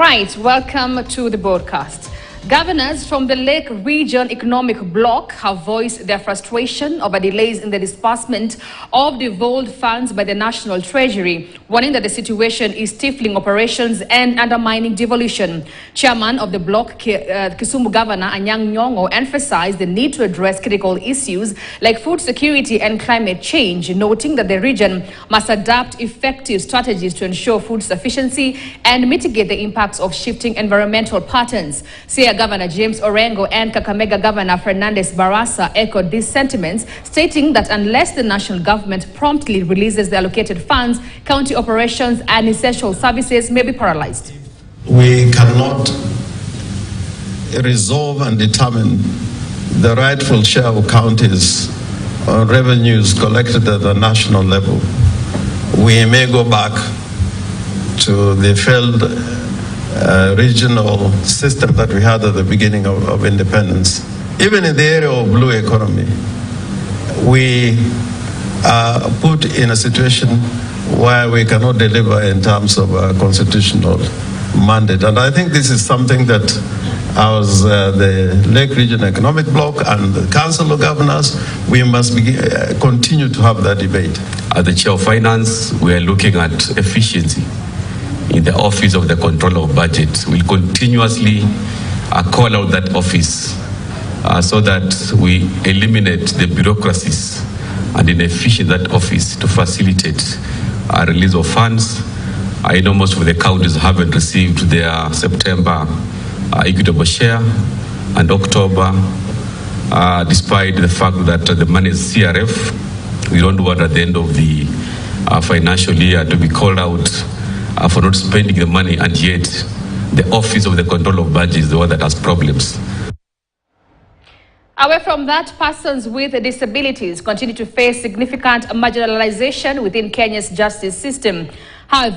Right, welcome to the broadcast. Governors from the Lake Region Economic Bloc have voiced their frustration over delays in the disbursement of devolved funds by the National Treasury, warning that the situation is stifling operations and undermining devolution. Chairman of the bloc, Kisumu Governor Anyang' Nyong'o, emphasized the need to address critical issues like food security and climate change, noting that the region must adapt effective strategies to ensure food sufficiency and mitigate the impacts of shifting environmental patterns. Governor James Orengo and Kakamega Governor Fernandez Barasa echoed these sentiments, stating that unless the national government promptly releases the allocated funds, county operations and essential services may be paralyzed. We cannot resolve and determine the rightful share of counties on revenues collected at the national level. We may go back to the failed regional system that we had at the beginning of independence. Even in the area of blue economy, we are put in a situation where we cannot deliver in terms of a constitutional mandate. And I think this is something that as the Lake Region Economic Bloc and the Council of Governors, we must continue to have that debate. As the Chair of Finance, we are looking at efficiency in the Office of the Controller of Budget. We'll continuously call out that office so that we eliminate the bureaucracies and inefficient that office to facilitate a release of funds. I know most of the counties haven't received their September equitable share and October, despite the fact that the money is CRF. We don't want at the end of the financial year to be called out for not spending the money, and yet the Office of the Control of Budget is the one that has problems. Away from that, persons with disabilities continue to face significant marginalization within Kenya's justice system. However,